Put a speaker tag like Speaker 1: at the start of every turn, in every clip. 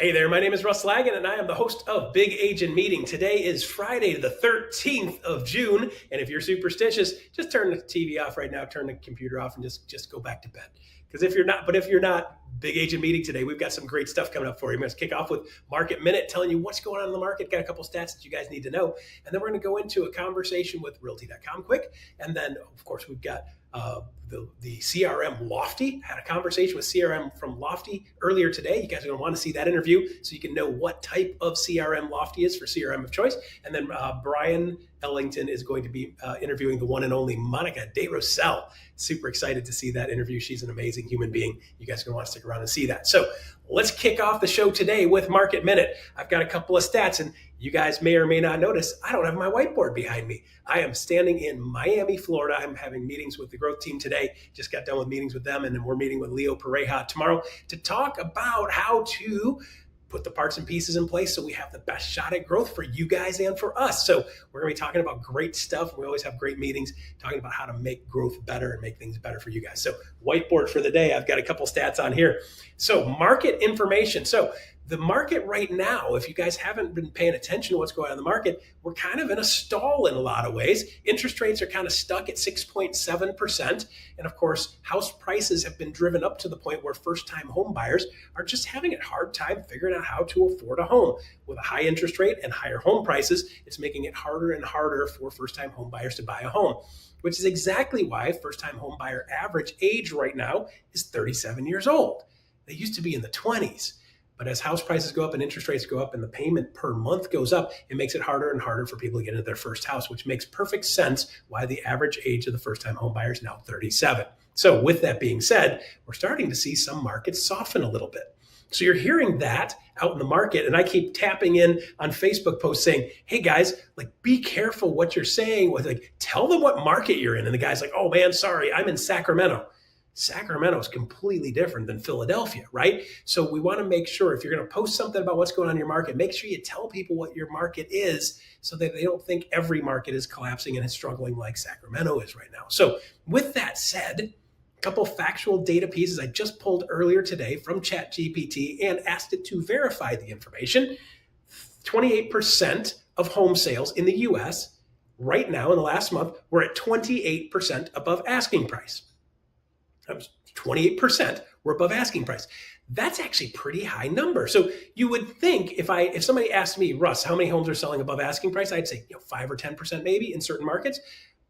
Speaker 1: Hey there, my name is Russ Lagan, and I am the host of Big Agent Meeting. Today is Friday, the 13th of June, and if you're superstitious, just turn the TV off right now, turn the computer off, and just go back to bed. Because if you're not, Big Agent Meeting today, we've got some great stuff coming up for you. I'm going to kick off with Market Minute, telling you what's going on in the market. Got a couple stats that you guys need to know, and then we're going to go into a conversation with Realty.com quick, and then, of course, we've got the CRM Lofty. Had a conversation with CRM from Lofty earlier today. You guys are going to want to see that interview so you can know what type of CRM Lofty is for CRM of choice. And then Brian Ellington is going to be interviewing the one and only Monica DeRoussel. Super excited to see that interview. She's an amazing human being. You guys are going to want to stick around and see that. So let's kick off the show today with Market Minute. I've got a couple of stats, and you guys may or may not notice, I don't have my whiteboard behind me. I am standing in Miami, Florida. I'm having meetings with the growth team today. Just got done with meetings with them, and then we're meeting with Leo Pareja tomorrow to talk about how to put the parts and pieces in place so we have the best shot at growth for you guys and for us. So we're going to be talking about great stuff. We always have great meetings talking about how to make growth better and make things better for you guys. So whiteboard for the day, I've got a couple stats on here. So market information. So the market right now, if you guys haven't been paying attention to what's going on in the market, we're kind of in a stall in a lot of ways. Interest rates are kind of stuck at 6.7%. And of course, house prices have been driven up to the point where first-time home buyers are just having a hard time figuring out how to afford a home. With a high interest rate and higher home prices, it's making it harder and harder for first-time home buyers to buy a home, which is exactly why first-time home buyer average age right now is 37 years old. They used to be in the 20s. But as house prices go up and interest rates go up and the payment per month goes up, it makes it harder and harder for people to get into their first house, which makes perfect sense why the average age of the first-time home buyer is now 37. So with that being said, we're starting to see some markets soften a little bit. So you're hearing that out in the market, and I keep tapping in on Facebook posts saying, hey guys, be careful what you're saying. Tell them what market you're in. And the guy's like, oh man, sorry, I'm in Sacramento. Sacramento is completely different than Philadelphia, right? So we want to make sure if you're going to post something about what's going on in your market, make sure you tell people what your market is so that they don't think every market is collapsing and is struggling like Sacramento is right now. So with that said, a couple factual data pieces I just pulled earlier today from ChatGPT and asked it to verify the information. 28% of home sales in the US right now in the last month were at 28% above asking price. 28% were above asking price. That's actually a pretty high number. So you would think if somebody asked me, Russ, how many homes are selling above asking price? I'd say 5 or 10% maybe in certain markets.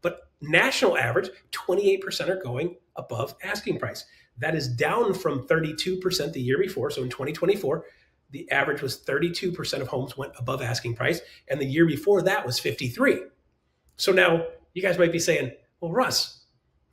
Speaker 1: But national average, 28% are going above asking price. That is down from 32% the year before. So in 2024, the average was 32% of homes went above asking price. And the year before that was 53. So now you guys might be saying, well, Russ,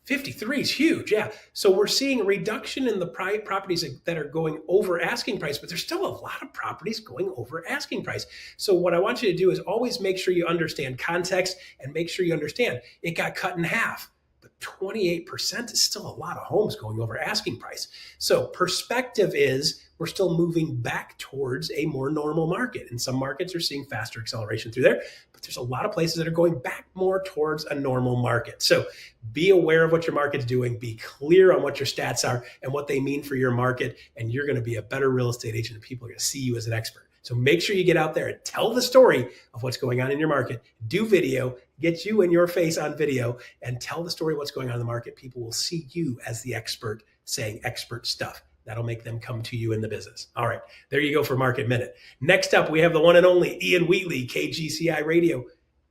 Speaker 1: 53 is huge. Yeah. So we're seeing a reduction in the properties that are going over asking price, but there's still a lot of properties going over asking price. So what I want you to do is always make sure you understand context and make sure you understand it got cut in half. But 28% is still a lot of homes going over asking price. So perspective is we're still moving back towards a more normal market. And some markets are seeing faster acceleration through there, but there's a lot of places that are going back more towards a normal market. So be aware of what your market's doing, be clear on what your stats are and what they mean for your market, and you're going to be a better real estate agent and people are going to see you as an expert. So make sure you get out there and tell the story of what's going on in your market, do video, get you and your face on video and tell the story of what's going on in the market. People will see you as the expert saying expert stuff. That'll make them come to you in the business. All right, there you go for Market Minute. Next up, we have the one and only Ian Wheatley, KGCI Radio.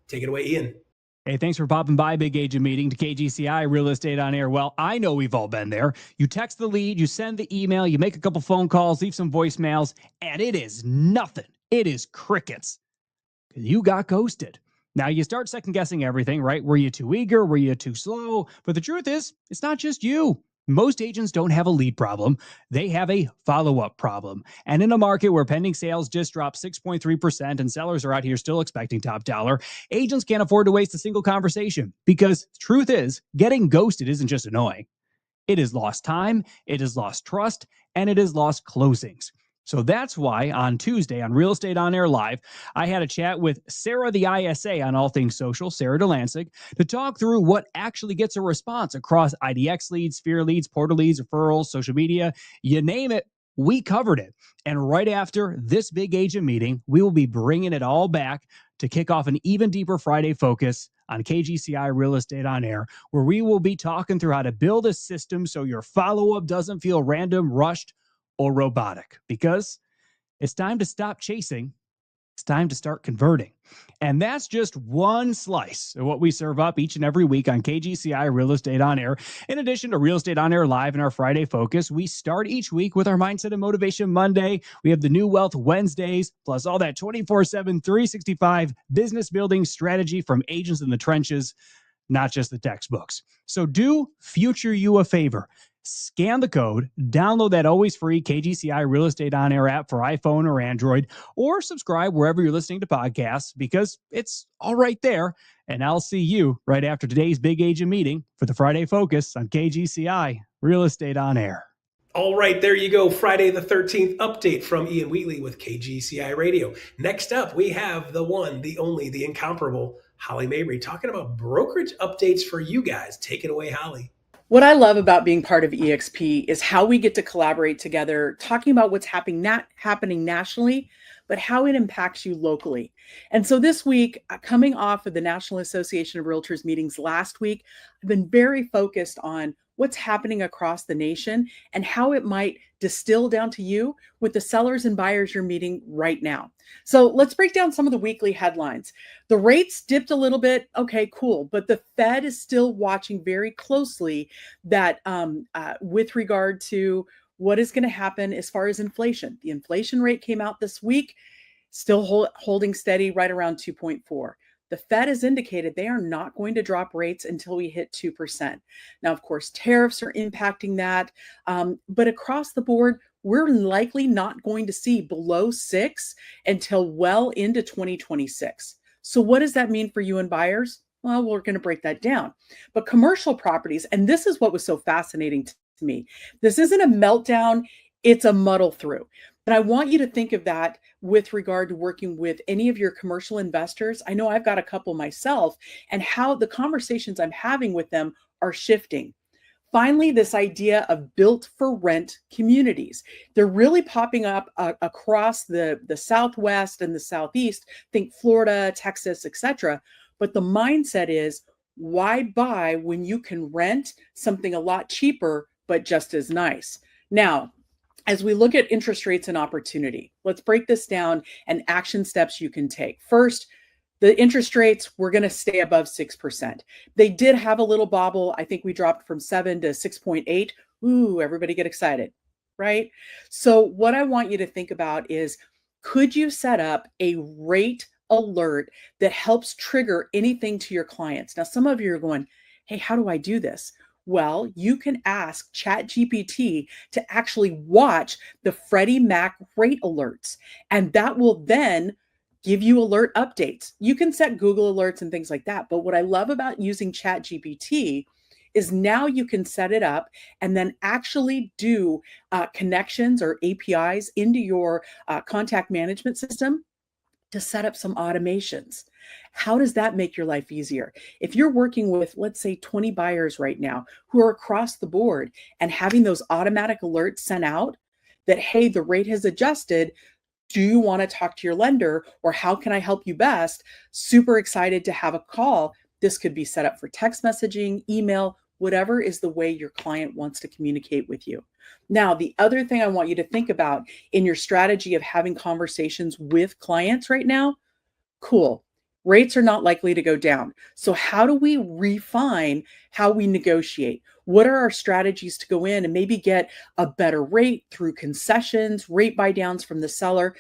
Speaker 1: Take it away, Ian.
Speaker 2: Hey, thanks for popping by Big Agent Meeting to KGCI Real Estate on Air. Well, I know we've all been there. You text the lead, you send the email, you make a couple phone calls, leave some voicemails, and it is nothing. It is crickets. You got ghosted. Now, you start second-guessing everything, right? Were you too eager? Were you too slow? But the truth is, it's not just you. Most agents don't have a lead problem. They have a follow-up problem. And in a market where pending sales just dropped 6.3% and sellers are out here still expecting top dollar, agents can't afford to waste a single conversation because the truth is, getting ghosted isn't just annoying. It is lost time, it is lost trust, and it is lost closings. So that's why on Tuesday on Real Estate On Air Live, I had a chat with Sarah, the ISA on all things social, Sarah Delancic, to talk through what actually gets a response across IDX leads, Sphere leads, Portal leads, referrals, social media, you name it. we covered it. And right after this big agent meeting, we will be bringing it all back to kick off an even deeper Friday focus on KGCI Real Estate on Air, where we will be talking through how to build a system so your follow-up doesn't feel random, rushed, or robotic. Because it's time to stop chasing. It's time to start converting. And that's just one slice of what we serve up each and every week on KGCI Real Estate on Air. In addition to Real Estate on Air Live and our Friday Focus, we start each week with our Mindset and Motivation Monday. We have the New Wealth Wednesdays, plus all that 24/7, 365 business building strategy from agents in the trenches, not just the textbooks. So do future you a favor. Scan the code, download that always free KGCI Real Estate on Air app for iPhone or Android, or subscribe wherever you're listening to podcasts because it's all right there. And I'll see you right after today's big agent meeting for the Friday Focus on KGCI Real Estate on Air.
Speaker 1: All right, there you go. Friday the 13th update from Ian Wheatley with KGCI Radio. Next up, we have the one, the only, the incomparable Holly Mabry talking about brokerage updates for you guys. Take it away, Holly.
Speaker 3: What I love about being part of EXP is how we get to collaborate together, talking about what's happening nationally, but how it impacts you locally. And so this week, coming off of the National Association of Realtors meetings last week, I've been very focused on what's happening across the nation and how it might distill down to you with the sellers and buyers you're meeting right now. So let's break down some of the weekly headlines. The rates dipped a little bit. Okay, cool. But the Fed is still watching very closely that with regard to what is going to happen as far as inflation. The inflation rate came out this week, still holding steady right around 2.4. The Fed has indicated they are not going to drop rates until we hit 2%. Now, of course, tariffs are impacting that. But across the board, we're likely not going to see below 6 until well into 2026. So what does that mean for you and buyers? Well, we're going to break that down. But commercial properties, and this is what was so fascinating to me. This isn't a meltdown, it's a muddle through. And I want you to think of that with regard to working with any of your commercial investors. I know I've got a couple myself, and how the conversations I'm having with them are shifting. Finally, this idea of built for rent communities. They're really popping up across the Southwest and the Southeast. Think Florida, Texas, etc. But the mindset is, why buy when you can rent something a lot cheaper, but just as nice? Now, as we look at interest rates and opportunity, let's break this down and action steps you can take. First, the interest rates, we're going to stay above 6%. They did have a little bobble. I think we dropped from 7 to 6.8. Ooh, everybody get excited, right? So what I want you to think about is, could you set up a rate alert that helps trigger anything to your clients? Now, some of you are going, hey, how do I do this? Well, you can ask ChatGPT to actually watch the Freddie Mac rate alerts, and that will then give you alert updates. You can set Google alerts and things like that. But what I love about using ChatGPT is now you can set it up and then actually do connections or APIs into your contact management system to set up some automations. How does that make your life easier? If you're working with, let's say, 20 buyers right now who are across the board, and having those automatic alerts sent out that, hey, the rate has adjusted. Do you want to talk to your lender, or how can I help you best? Super excited to have a call. This could be set up for text messaging, email, whatever is the way your client wants to communicate with you. Now, the other thing I want you to think about in your strategy of having conversations with clients right now, cool. Rates are not likely to go down. So how do we refine how we negotiate? What are our strategies to go in and maybe get a better rate through concessions, rate buy downs from the seller?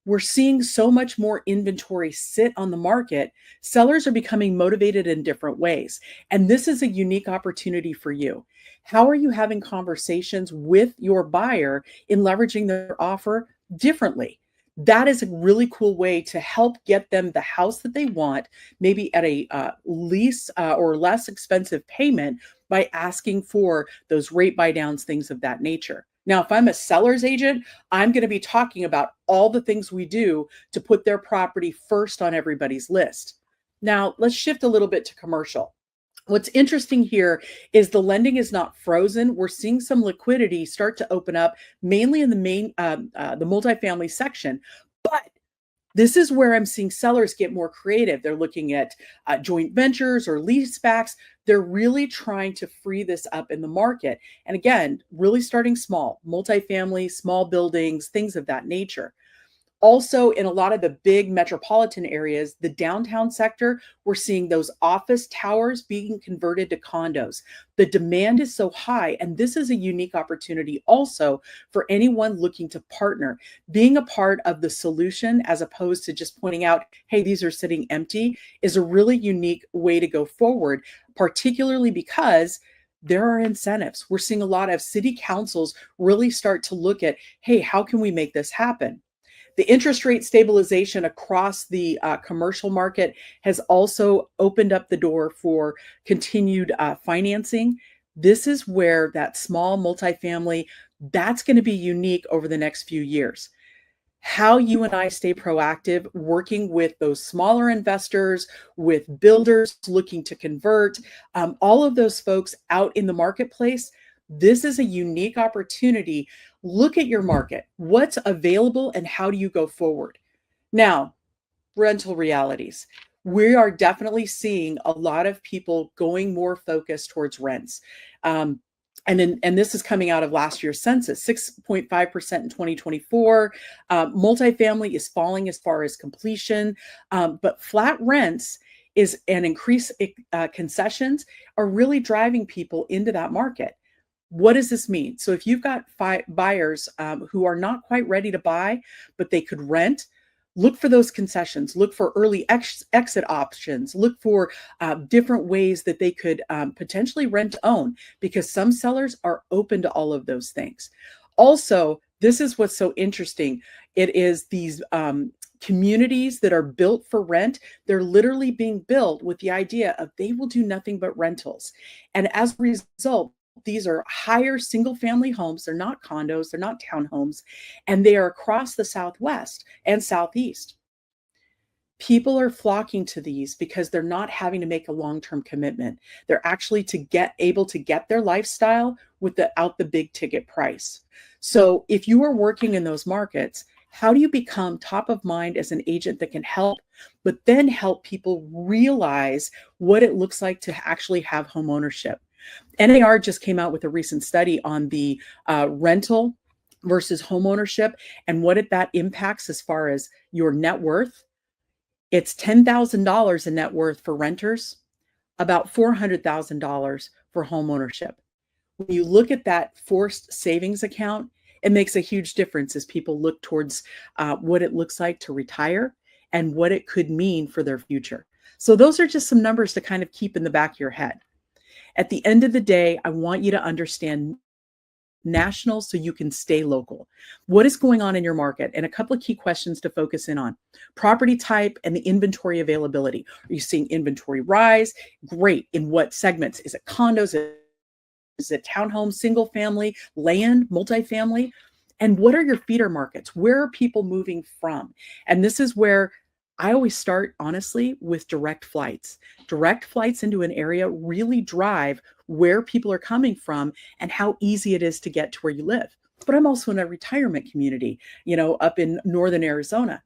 Speaker 3: We're seeing so much more inventory sit on the market. Sellers are becoming motivated in different ways. And this is a unique opportunity for you. How are you having conversations with your buyer in leveraging their offer differently? That is a really cool way to help get them the house that they want, maybe at a lease or less expensive payment, by asking for those rate buy downs, things of that nature. Now, if I'm a seller's agent, I'm going to be talking about all the things we do to put their property first on everybody's list. Now, let's shift a little bit to commercial. What's interesting here is the lending is not frozen. We're seeing some liquidity start to open up, mainly in the multifamily section. But this is where I'm seeing sellers get more creative. They're looking at joint ventures or leasebacks. They're really trying to free this up in the market. And again, really starting small, multifamily, small buildings, things of that nature. Also, in a lot of the big metropolitan areas, the downtown sector, we're seeing those office towers being converted to condos. The demand is so high, and this is a unique opportunity also for anyone looking to partner. Being a part of the solution as opposed to just pointing out, hey, these are sitting empty, is a really unique way to go forward, particularly because there are incentives. We're seeing a lot of city councils really start to look at, hey, how can we make this happen? The interest rate stabilization across the commercial market has also opened up the door for continued financing. This is where that small multifamily, that's going to be unique over the next few years. How you and I stay proactive, working with those smaller investors, with builders looking to convert, all of those folks out in the marketplace. This is a unique opportunity. Look at your market. What's available and how do you go forward? Now, rental realities. We are definitely seeing a lot of people going more focused towards rents. And this is coming out of last year's census, 6.5% in 2024. Multifamily is falling as far as completion, but flat rents is an increase. Concessions are really driving people into that market. What does this mean? So if you've got buyers who are not quite ready to buy, but they could rent, look for those concessions, look for early exit options, look for different ways that they could potentially rent to own, because some sellers are open to all of those things. Also, this is what's so interesting. It is these communities that are built for rent. They're literally being built with the idea of they will do nothing but rentals. And as a result, these are higher single family homes. They're not condos, they're not townhomes, and they are across the Southwest and Southeast. People are flocking to these because they're not having to make a long-term commitment. They're actually able to get their lifestyle without the big ticket price. So if you are working in those markets, how do you become top of mind as an agent that can help, but then help people realize what it looks like to actually have home ownership? NAR just came out with a recent study on the rental versus home ownership and what that impacts as far as your net worth. It's $10,000 in net worth for renters, about $400,000 for home ownership. When you look at that forced savings account, it makes a huge difference as people look towards what it looks like to retire and what it could mean for their future. So those are just some numbers to kind of keep in the back of your head. At the end of the day, I want you to understand national so you can stay local. What is going on in your market? And a couple of key questions to focus in on. Property type and the inventory availability. Are you seeing inventory rise? Great. In what segments? Is it condos? Is it townhomes, single family, land, multifamily? And what are your feeder markets? Where are people moving from? And this is where I always start, honestly, with direct flights. Direct flights into an area really drive where people are coming from and how easy it is to get to where you live. But I'm also in a retirement community, up in northern Arizona.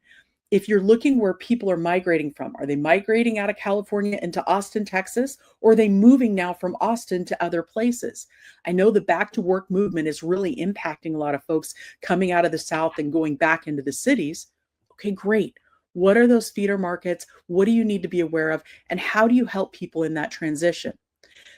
Speaker 3: If you're looking where people are migrating from, are they migrating out of California into Austin, Texas, or are they moving now from Austin to other places? I know the back to work movement is really impacting a lot of folks coming out of the South and going back into the cities. Okay, great. What are those feeder markets? What do you need to be aware of? And how do you help people in that transition?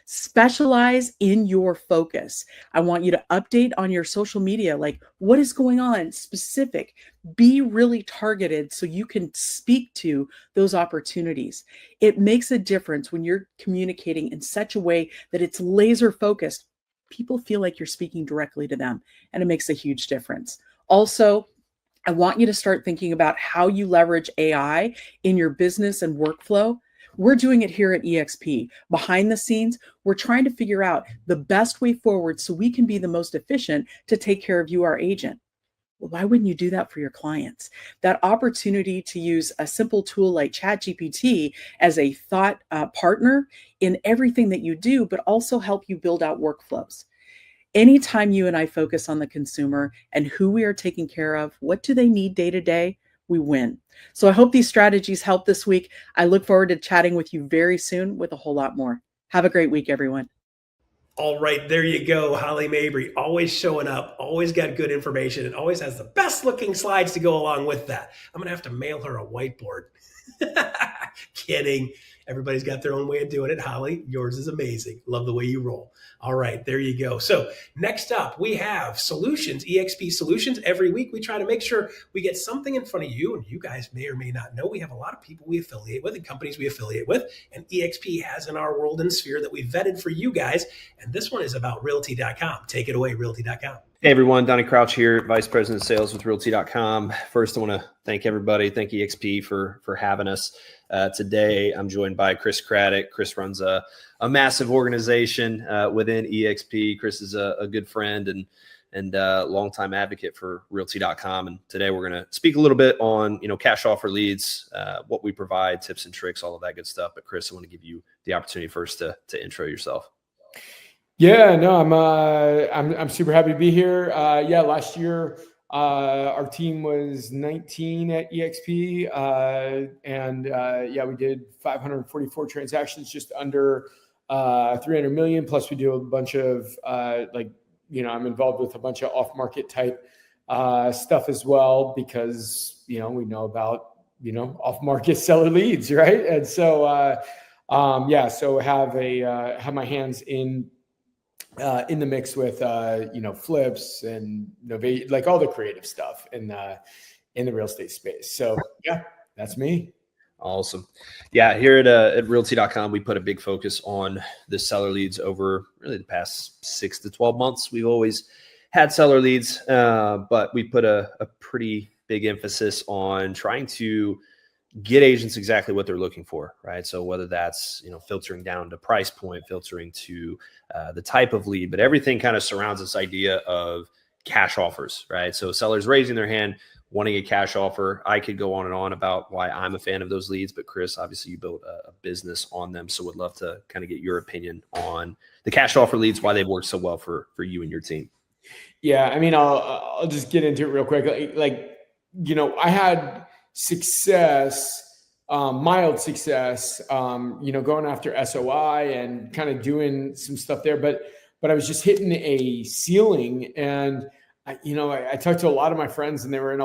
Speaker 3: Specialize in your focus. I want you to update on your social media, like what is going on specific. Be really targeted so you can speak to those opportunities. It makes a difference when you're communicating in such a way that it's laser focused. People feel like you're speaking directly to them, and it makes a huge difference. Also, I want you to start thinking about how you leverage AI in your business and workflow. We're doing it here at EXP. Behind the scenes, we're trying to figure out the best way forward so we can be the most efficient to take care of you, our agent. Well, why wouldn't you do that for your clients? That opportunity to use a simple tool like ChatGPT as a thought partner in everything that you do, but also help you build out workflows. Anytime you and I focus on the consumer and who we are taking care of, what do they need day to day, we win. So I hope these strategies help this week. I look forward to chatting with you very soon with a whole lot more. Have a great week, everyone.
Speaker 1: All right, there you go. Holly Mabry, always showing up, always got good information, and always has the best looking slides to go along with that. I'm going to have to mail her a whiteboard. Kidding. Everybody's got their own way of doing it. Holly, yours is amazing. Love the way you roll. All right, there you go. So next up, we have solutions, EXP solutions. Every week, we try to make sure we get something in front of you. And you guys may or may not know, we have a lot of people we affiliate with and companies we affiliate with. And EXP has in our world and sphere that we vetted for you guys. And this one is about Realty.com. Take it away, Realty.com.
Speaker 4: Hey everyone, Donnie Crouch here, Vice President of Sales with Realty.com. First, I want to thank everybody. Thank EXP for having us. Today, I'm joined by Chris Craddock. Chris runs a massive organization within EXP. Chris is a good friend and longtime advocate for Realty.com. And today, we're going to speak a little bit on cash offer leads, what we provide, tips and tricks, all of that good stuff. But Chris, I want to give you the opportunity first to intro yourself.
Speaker 5: Yeah, no, I'm super happy to be here. Last year our team was 19 at EXP, we did 544 transactions, just under 300 million. Plus, we do a bunch of I'm involved with a bunch of off-market type stuff as well because we know about off-market seller leads, right? And so so have my hands in the mix with flips and like all the creative stuff in the real estate space. So yeah, that's me.
Speaker 4: Awesome. Yeah, here at Realty.com, we put a big focus on the seller leads over really the past 6 to 12 months. We've always had seller leads, but we put a pretty big emphasis on trying to get agents exactly what they're looking for, right? So whether that's, filtering down to price point, filtering to the type of lead, but everything kind of surrounds this idea of cash offers, right? So sellers raising their hand, wanting a cash offer. I could go on and on about why I'm a fan of those leads, but Chris, obviously you built a business on them. So would love to kind of get your opinion on the cash offer leads, why they've worked so well for you and your team.
Speaker 5: Yeah. I mean, I'll just get into it real quick. I had success, mild success, going after SOI and kind of doing some stuff there, but I was just hitting a ceiling. And I talked to a lot of my friends, and they were in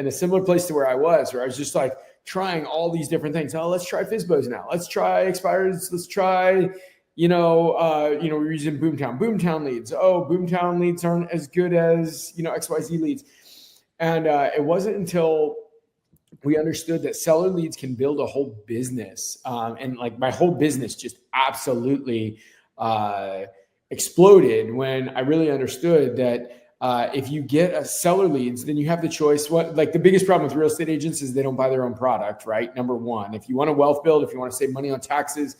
Speaker 5: a similar place to where I was just like trying all these different things. Oh, let's try FSBOs now. Let's try expireds. Let's try, we're using Boomtown leads. Oh, Boomtown leads aren't as good as, XYZ leads. And it wasn't until we understood that seller leads can build a whole business. And like my whole business just absolutely exploded when I really understood that if you get a seller leads, then you have the choice. The biggest problem with real estate agents is they don't buy their own product, right? Number one, if you want to wealth build, if you want to save money on taxes,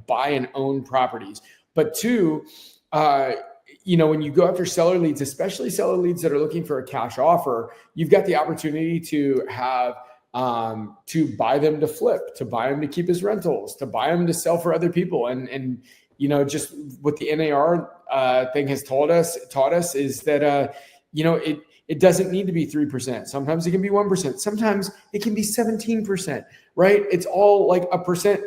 Speaker 5: buy and own properties. But two, when you go after seller leads, especially seller leads that are looking for a cash offer, you've got the opportunity to have to buy them to flip, to buy them to keep as rentals, to buy them to sell for other people. And just what the NAR thing has taught us is that, it doesn't need to be 3%. Sometimes it can be 1%. Sometimes it can be 17%, right? It's all like a percent,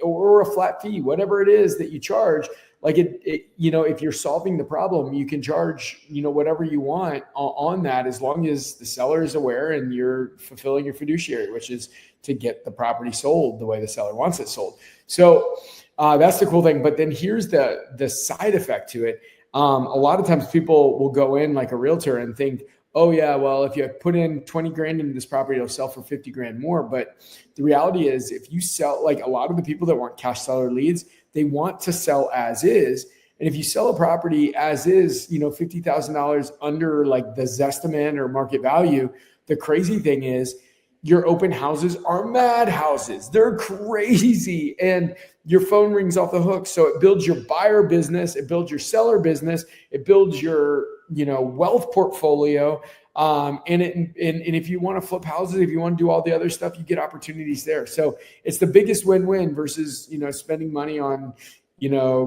Speaker 5: or a flat fee, whatever it is that you charge. If you're solving the problem, you can charge, whatever you want on that, as long as the seller is aware and you're fulfilling your fiduciary, which is to get the property sold the way the seller wants it sold. So that's the cool thing. But then here's the side effect to it. A lot of times people will go in like a realtor and think, oh yeah, well, if you put in 20 grand into this property, it'll sell for 50 grand more. But the reality is, if you sell, a lot of the people that want cash seller leads, they want to sell as is. And if you sell a property as is, $50,000 under the Zestimate or market value, the crazy thing is your open houses are mad houses. They're crazy. And your phone rings off the hook. So it builds your buyer business. It builds your seller business. It builds your wealth portfolio. And if you want to flip houses, if you want to do all the other stuff, you get opportunities there. So it's the biggest win-win versus, spending money on,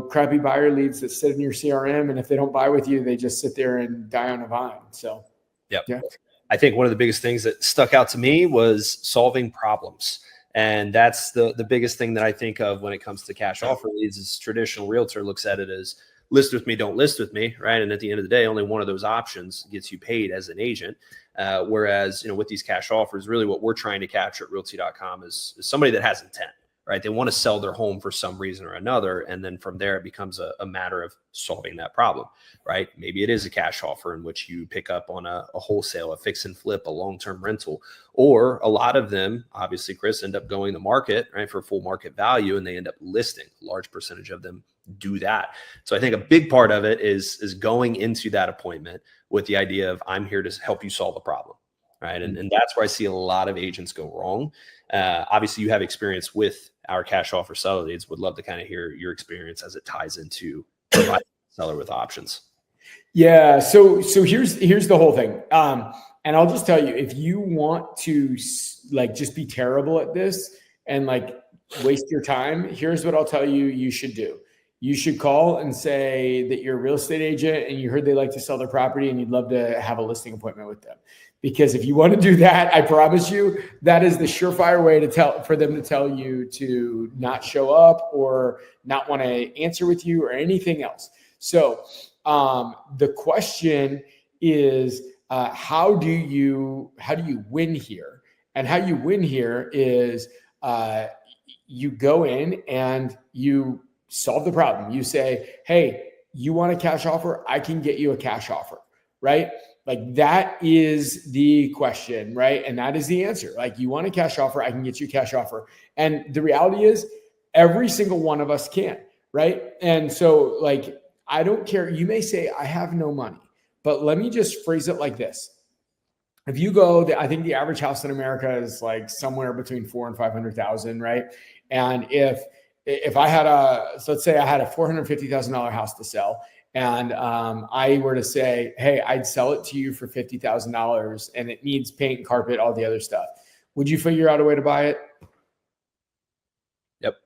Speaker 5: crappy buyer leads that sit in your CRM. And if they don't buy with you, they just sit there and die on a vine. So,
Speaker 4: yep.
Speaker 5: Yeah.
Speaker 4: I think one of the biggest things that stuck out to me was solving problems. And that's the biggest thing that I think of when it comes to cash offer leads. Is traditional realtor looks at it as list with me, don't list with me, right? And at the end of the day, only one of those options gets you paid as an agent. Whereas, with these cash offers, really what we're trying to capture at Realty.com is somebody that has intent, right? They want to sell their home for some reason or another. And then from there, it becomes a matter of solving that problem, right? Maybe it is a cash offer in which you pick up on a wholesale, a fix and flip, a long-term rental, or a lot of them, obviously, Chris, end up going to market, right, for full market value, and they end up listing. A large percentage of them do that. So I think a big part of it is going into that appointment with the idea of I'm here to help you solve a problem, right? And that's where I see a lot of agents go wrong. Obviously, you have experience with our cash offer seller leads. Would love to kind of hear your experience as it ties into providing the seller with options.
Speaker 5: Yeah. So here's the whole thing. And I'll just tell you, if you want to just be terrible at this and waste your time, here's what I'll tell you should do. You should call and say that you're a real estate agent and you heard they like to sell their property and you'd love to have a listing appointment with them. Because if you want to do that, I promise you, that is the surefire way for them to tell you to not show up or not want to answer with you or anything else. So the question is, how do you win here? And how you win here is you go in and you solve the problem. You say, hey, you want a cash offer? I can get you a cash offer, right? That is the question, right? And that is the answer. You want a cash offer? I can get you a cash offer. And the reality is every single one of us can, right? And so I don't care. You may say, I have no money, but let me just phrase it like this. If you go, I think the average house in America is somewhere between 400,000 and 500,000, right? And if I had so let's say I had a $450,000 house to sell, and I were to say, hey, I'd sell it to you for $50,000 and it needs paint, carpet, all the other stuff. Would you figure out a way to buy it?
Speaker 4: Yep.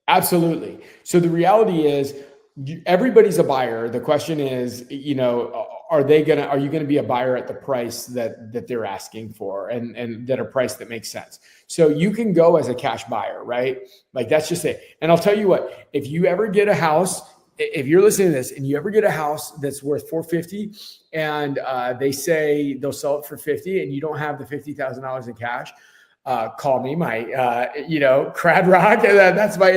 Speaker 5: Absolutely. So the reality is everybody's a buyer. The question is, are you going to be a buyer at the price that they're asking for and that a price that makes sense? So you can go as a cash buyer, right? That's just it. And I'll tell you what, if you ever get a house, if you're listening to this and you ever get a house that's worth $450 and they say they'll sell it for $50 and you don't have the $50,000 in cash, call me. My, Crad Rock, that's my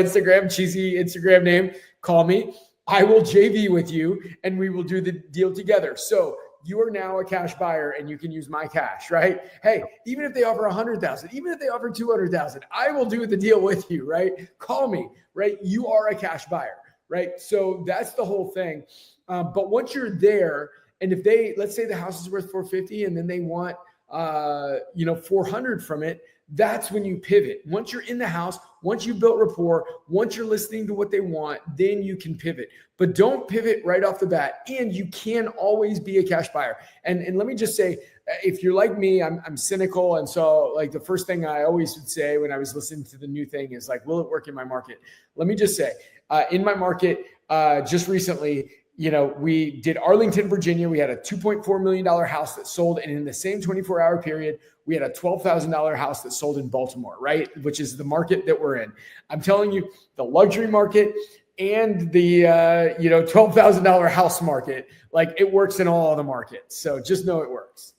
Speaker 5: cheesy Instagram name. Call me. I will JV with you and we will do the deal together. So you are now a cash buyer and you can use my cash, right? Hey, even if they offer 100,000, even if they offer 200,000, I will do the deal with you, right? Call me, right? You are a cash buyer, right? So that's the whole thing. But once you're there, and if let's say the house is worth 450 and then they want, 400 from it, that's when you pivot. Once you're in the house, once you've built rapport, once you're listening to what they want, then you can pivot. But don't pivot right off the bat. And you can always be a cash buyer. And let me just say, if you're like me, I'm cynical. And so the first thing I always would say when I was listening to the new thing is will it work in my market? Let me just say, in my market, just recently, we did Arlington, Virginia. We had a $2.4 million house that sold. And in the same 24-hour period, we had a $12,000 house that sold in Baltimore, right? Which is the market that we're in. I'm telling you, the luxury market and the, $12,000 house market, it works in all of the markets. So just know it works.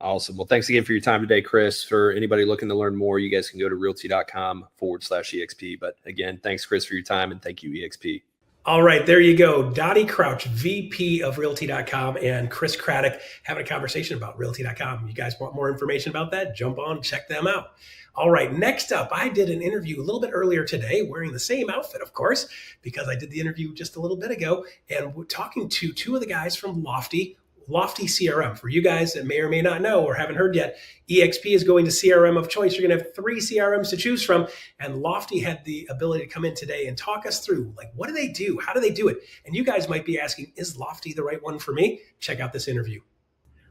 Speaker 4: Awesome. Well, thanks again for your time today, Chris. For anybody looking to learn more, you guys can go to realty.com/EXP. But again, thanks, Chris, for your time. And thank you, EXP.
Speaker 1: All right, there you go. Dottie Crouch, VP of Realty.com, and Chris Craddock having a conversation about Realty.com. You guys want more information about that? Jump on, check them out. All right, next up, I did an interview a little bit earlier today, wearing the same outfit, of course, because I did the interview just a little bit ago, and we're talking to two of the guys from Lofty. Lofty CRM, for you guys that may or may not know or haven't heard yet, EXP is going to CRM of choice. You're going to have 3 CRMs to choose from. And Lofty had the ability to come in today and talk us through, like, what do they do? How do they do it? And you guys might be asking, is Lofty the right one for me? Check out this interview.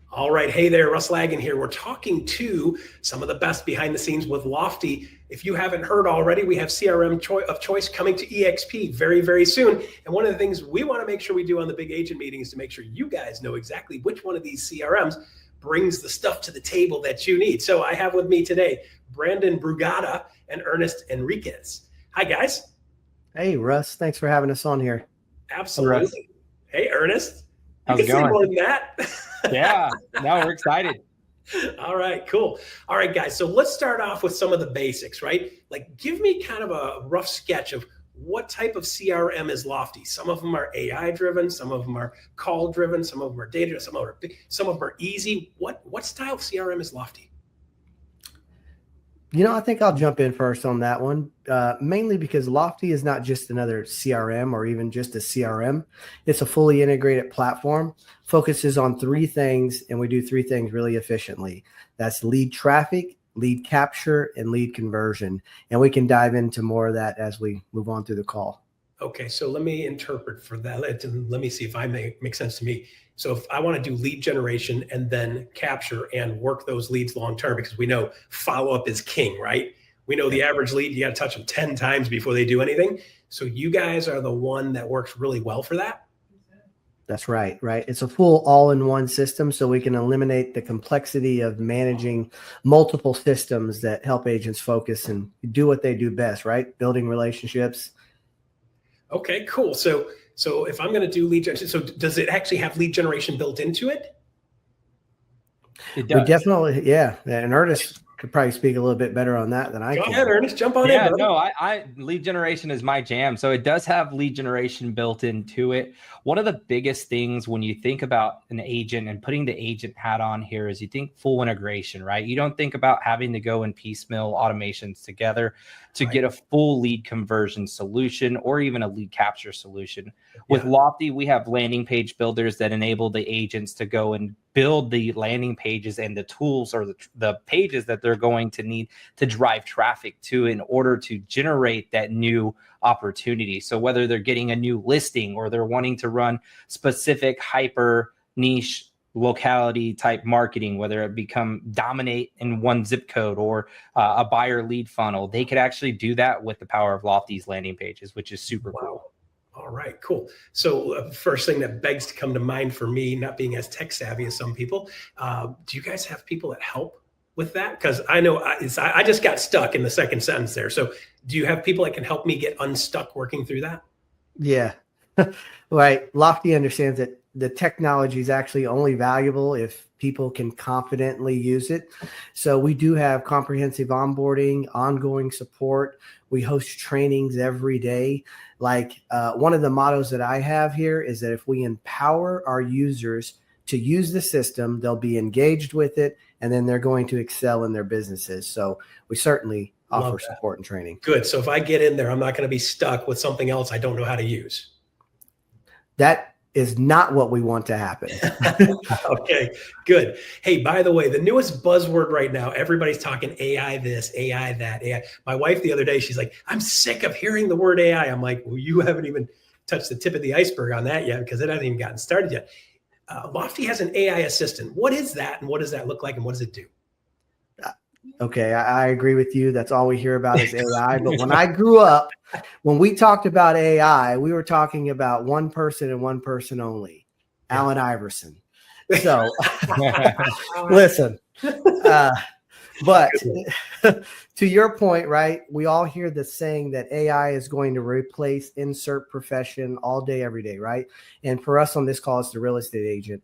Speaker 1: All right. Hey there, Russ Lagan here. We're talking to some of the best behind the scenes with Lofty. If you haven't heard already, we have CRM of choice coming to EXP very, very soon. And one of the things we want to make sure we do on the Big Agent meeting is to make sure you guys know exactly which one of these CRMs brings the stuff to the table that you need. So I have with me today, Brandon Brugada and Ernest Enriquez. Hi, guys.
Speaker 6: Hey, Russ. Thanks for having us on here.
Speaker 1: Absolutely. Hey, Ernest.
Speaker 7: How's it going?
Speaker 1: More than that.
Speaker 7: Yeah, no, we're excited.
Speaker 1: All right, cool. All right, guys. So let's start off with some of the basics, right? Like, give me kind of a rough sketch of what type of CRM is Lofty. Some of them are AI driven, some of them are call driven, some of them are data, some of them are easy. What style of CRM is Lofty?
Speaker 6: I think I'll jump in first on that one, mainly because Lofty is not just another CRM or even just a CRM. It's a fully integrated platform, focuses on 3 things, and we do 3 things really efficiently. That's lead traffic, lead capture, and lead conversion. And we can dive into more of that as we move on through the call.
Speaker 1: Okay, so let me interpret for that. Let me see if I make sense to me. So if I want to do lead generation and then capture and work those leads long-term, because we know follow-up is king, right? We know the average lead, you got to touch them 10 times before they do anything. So you guys are the one that works really well for that.
Speaker 6: That's right. It's a full all-in-one system, so we can eliminate the complexity of managing multiple systems that help agents focus and do what they do best, right? Building relationships. Okay,
Speaker 1: cool. So if I'm going to do lead generation, so does it actually have lead generation built into it?
Speaker 7: It does.
Speaker 6: We definitely, yeah. And Ernest could probably speak a little bit better on that than I can.
Speaker 1: Go ahead, Ernest, jump on in.
Speaker 7: Yeah, no, I lead generation is my jam. So it does have lead generation built into it. One of the biggest things when you think about an agent and putting the agent hat on here is you think full integration, right? You don't think about having to go and piecemeal automations together to get a full lead conversion solution or even a lead capture solution. With Lofty, we have landing page builders that enable the agents to go and build the landing pages and the tools or the pages that they're going to need to drive traffic to in order to generate that new opportunity. So whether they're getting a new listing or they're wanting to run specific hyper niche locality type marketing, whether it become dominate in one zip code or a buyer lead funnel, they could actually do that with the power of Lofty's landing pages, which is super cool.
Speaker 1: All right, cool. So first thing that begs to come to mind for me, not being as tech savvy as some people, do you guys have people that help with that? Because I know I just got stuck in the second sentence there. So do you have people that can help me get unstuck working through that?
Speaker 6: Yeah, right. Lofty understands that the technology is actually only valuable if people can confidently use it. So we do have comprehensive onboarding, ongoing support. We host trainings every day. Like one of the mottos that I have here is that if we empower our users to use the system, they'll be engaged with it, and then they're going to excel in their businesses. So we certainly offer support and training.
Speaker 1: Good. So if I get in there, I'm not going to be stuck with something else I don't know how to use.
Speaker 6: That is not what we want to happen.
Speaker 1: Okay, good. Hey, by the way, the newest buzzword right now, everybody's talking AI this, AI that, AI. My wife the other day, she's like, I'm sick of hearing the word AI. I'm like, well, you haven't even touched the tip of the iceberg on that yet because it hasn't even gotten started yet. Lofty has an AI assistant. What is that and what does that look like and what does it do?
Speaker 6: Okay, I agree with you. That's all we hear about is AI. But when I grew up, when we talked about AI, we were talking about one person and one person only, Allen Iverson. So listen, but to your point, right, we all hear the saying that AI is going to replace insert profession all day, every day, right? And for us on this call, it's the real estate agent.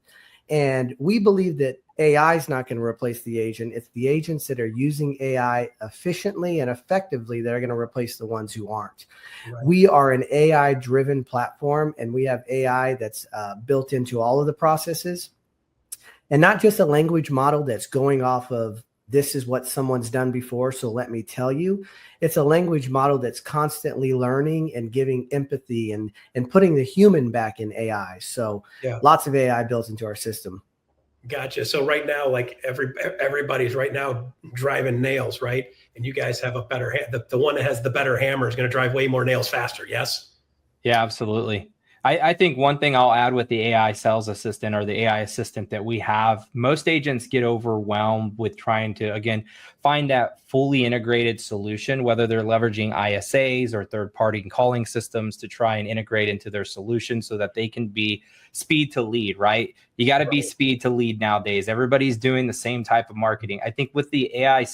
Speaker 6: And we believe that AI is not going to replace the agent. It's the agents that are using AI efficiently and effectively that are going to replace the ones who aren't. Right. We are an AI-driven platform, and we have AI that's built into all of the processes. And not just a language model that's going off of this is what someone's done before, so let me tell you. It's a language model that's constantly learning and giving empathy and putting the human back in AI. So lots of AI built into our system.
Speaker 1: Gotcha. So right now, like everybody's right now driving nails, right? And you guys have a better the one that has the better hammer is going to drive way more nails faster. Yes.
Speaker 7: Yeah, absolutely. I think one thing I'll add with the AI sales assistant or the AI assistant that we have, most agents get overwhelmed with trying to, again, find that fully integrated solution, whether they're leveraging ISAs or third-party calling systems to try and integrate into their solution so that they can be speed to lead, right? You got to be speed to lead nowadays. Everybody's doing the same type of marketing. I think with the AI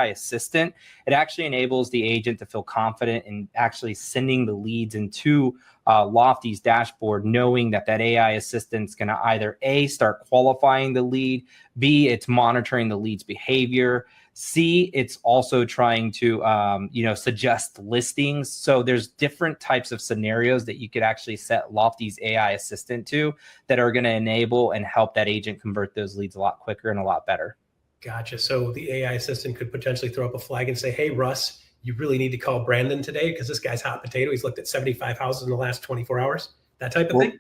Speaker 7: assistant, it actually enables the agent to feel confident in actually sending the leads into Lofty's dashboard, knowing that AI assistant's going to either A, start qualifying the lead, B, it's monitoring the lead's behavior, C, it's also trying to, suggest listings. So there's different types of scenarios that you could actually set Lofty's AI assistant to that are going to enable and help that agent convert those leads a lot quicker and a lot better.
Speaker 1: Gotcha. So the AI assistant could potentially throw up a flag and say, hey, Russ, you really need to call Brandon today because this guy's hot potato. He's looked at 75 houses in the last 24 hours. That type of thing?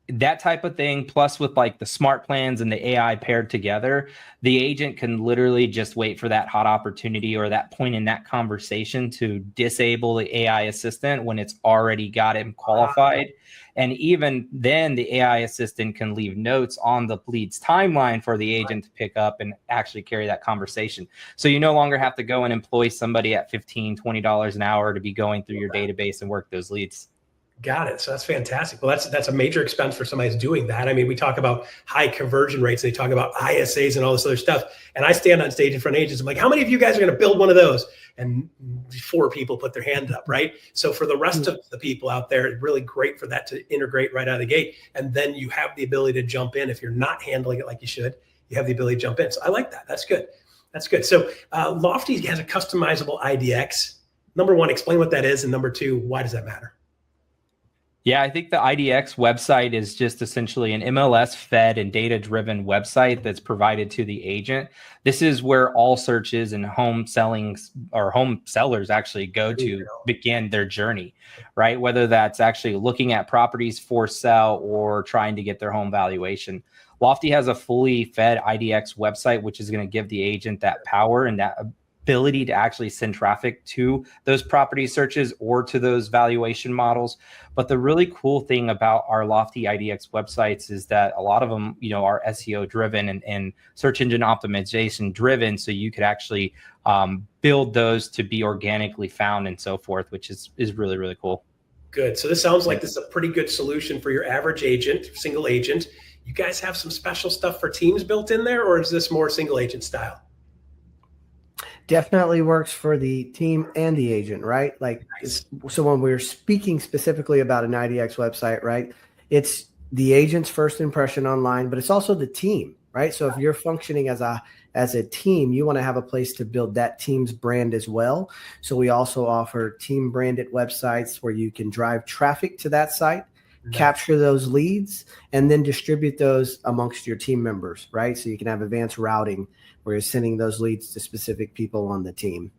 Speaker 7: That type of thing, plus with like the smart plans and the AI paired together, the agent can literally just wait for that hot opportunity or that point in that conversation to disable the AI assistant when it's already got him qualified. And even then, the AI assistant can leave notes on the lead's timeline for the agent to pick up and actually carry that conversation. So you no longer have to go and employ somebody at $15, $20 an hour to be going through your database and work those leads.
Speaker 1: Got it. So that's fantastic. Well, that's a major expense for somebody who's doing that. I mean, we talk about high conversion rates. They talk about ISAs and all this other stuff. And I stand on stage in front of agents. I'm like, how many of you guys are going to build one of those? And 4 people put their hand up, right? So for the rest of the people out there, it's really great for that to integrate right out of the gate. And then you have the ability to jump in. If you're not handling it like you should, you have the ability to jump in. So I like that. That's good. That's good. So Lofty has a customizable IDX. Number one, explain what that is. And number two, why does that matter?
Speaker 7: Yeah, I think the IDX website is just essentially an MLS fed and data driven website that's provided to the agent. This is where all searches and home sellers actually go to begin their journey, right? Whether that's actually looking at properties for sale or trying to get their home valuation. Lofty has a fully fed IDX website, which is going to give the agent that power and that ability to actually send traffic to those property searches or to those valuation models. But the really cool thing about our Lofty IDX websites is that a lot of them, are SEO driven and search engine optimization driven. So you could actually build those to be organically found and so forth, which is really, really cool.
Speaker 1: Good. So this sounds like this is a pretty good solution for your average agent, single agent. You guys have some special stuff for teams built in there, or is this more single agent style?
Speaker 6: Definitely works for the team and the agent, right? Like, so when we're speaking specifically about an IDX website, right, it's the agent's first impression online, but it's also the team, right? So if you're functioning as a team, you want to have a place to build that team's brand as well. So we also offer team branded websites where you can drive traffic to that site, capture those leads, and then distribute those amongst your team members, right? So you can have advanced routing where you're sending those leads to specific people on the team.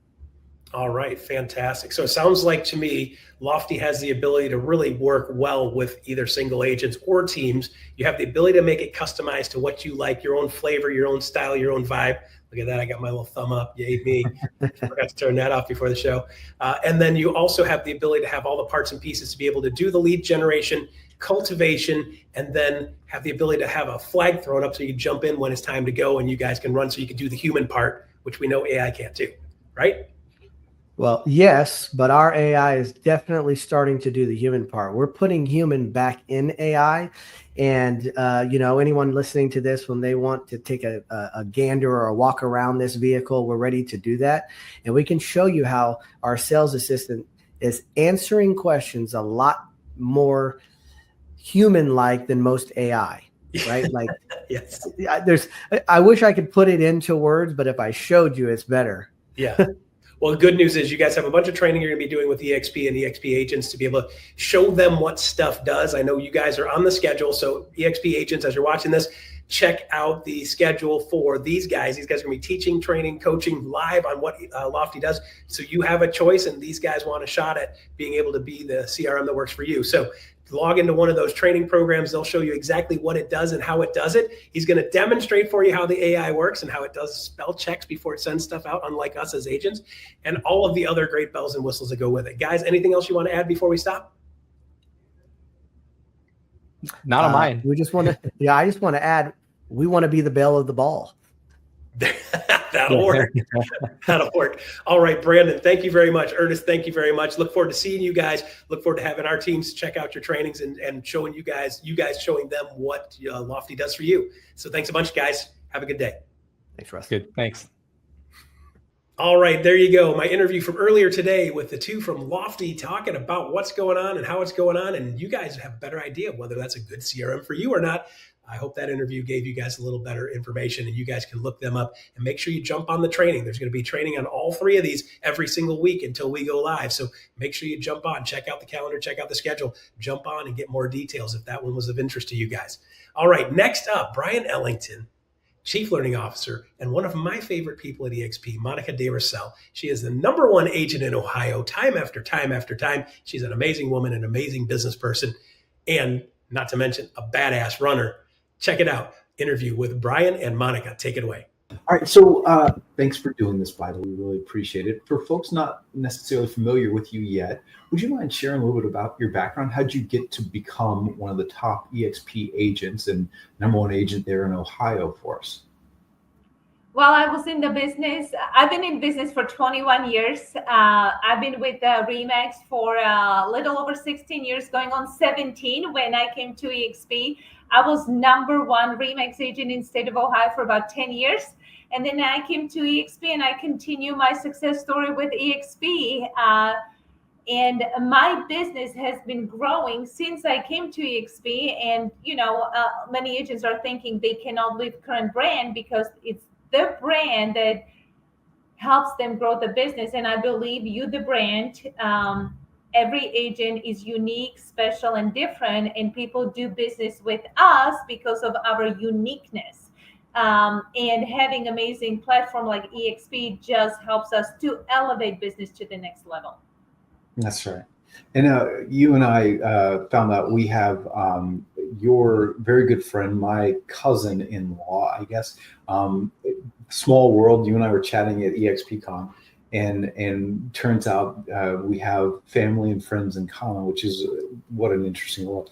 Speaker 1: All right, fantastic. So it sounds like to me, Lofty has the ability to really work well with either single agents or teams. You have the ability to make it customized to what you like, your own flavor, your own style, your own vibe. Look at that. I got my little thumb up. Yay me. I forgot to turn that off before the show. And then you also have the ability to have all the parts and pieces to be able to do the lead generation, cultivation, and then have the ability to have a flag thrown up so you can jump in when it's time to go and you guys can run so you can do the human part, which we know AI can't do, right?
Speaker 6: Well, yes, but our AI is definitely starting to do the human part. We're putting human back in AI. And, anyone listening to this, when they want to take a gander or a walk around this vehicle, we're ready to do that. And we can show you how our sales assistant is answering questions a lot more human-like than most AI, right? Like,
Speaker 1: yes.
Speaker 6: I wish I could put it into words, but if I showed you, it's better.
Speaker 1: Yeah. Well, the good news is you guys have a bunch of training you're going to be doing with EXP and EXP agents to be able to show them what stuff does. I know you guys are on the schedule. So EXP agents, as you're watching this, check out the schedule for these guys. These guys are going to be teaching, training, coaching live on what Lofty does. So you have a choice, and these guys want a shot at being able to be the CRM that works for you. So log into one of those training programs. They'll show you exactly what it does and how it does it. He's going to demonstrate for you how the AI works and how it does spell checks before it sends stuff out, unlike us as agents, and all of the other great bells and whistles that go with it. Guys, anything else you want to add before we stop?
Speaker 7: Not on mine.
Speaker 6: We just want to, I just want to add, we want to be the belle of the ball.
Speaker 1: That'll work. That'll work. All right, Brandon, thank you very much. Ernest, thank you very much. Look forward to seeing you guys. Look forward to having our teams check out your trainings and showing you guys showing them what Lofty does for you. So thanks a bunch, guys. Have a good day.
Speaker 6: Thanks, Russ.
Speaker 7: Good. Thanks.
Speaker 1: All right, there you go. My interview from earlier today with the two from Lofty talking about what's going on and how it's going on. And you guys have a better idea of whether that's a good CRM for you or not. I hope that interview gave you guys a little better information, and you guys can look them up and make sure you jump on the training. There's going to be training on all three of these every single week until we go live. So make sure you jump on, check out the calendar, check out the schedule, jump on and get more details if that one was of interest to you guys. All right, next up, Brian Ellington, Chief Learning Officer, and one of my favorite people at EXP, Monica DeRoussel. She is the #1 agent in Ohio, time after time after time. She's an amazing woman, an amazing business person, and not to mention a badass runner. Check it out. Interview with Brian and Monica. Take it away.
Speaker 8: All right. So thanks for doing this, Vital. We really appreciate it. For folks not necessarily familiar with you yet, would you mind sharing a little bit about your background? How'd you get to become one of the top EXP agents and #1 agent there in Ohio for us?
Speaker 9: Well, I was in the business. I've been in business for 21 years. I've been with RE/MAX for a little over 16 years, going on 17 when I came to EXP. I was #1 RE/MAX agent in state of Ohio for about 10 years. And then I came to EXP and I continue my success story with EXP. And my business has been growing since I came to EXP. And, many agents are thinking they cannot leave current brand because it's the brand that helps them grow the business. And I believe you, the brand, every agent is unique, special, and different. And people do business with us because of our uniqueness. And having amazing platform like EXP just helps us to elevate business to the next level.
Speaker 8: That's right. And you and I found out we have your very good friend, my cousin-in-law, I guess. Small world. You and I were chatting at EXPCon, and turns out we have family and friends in common, which is what an interesting world.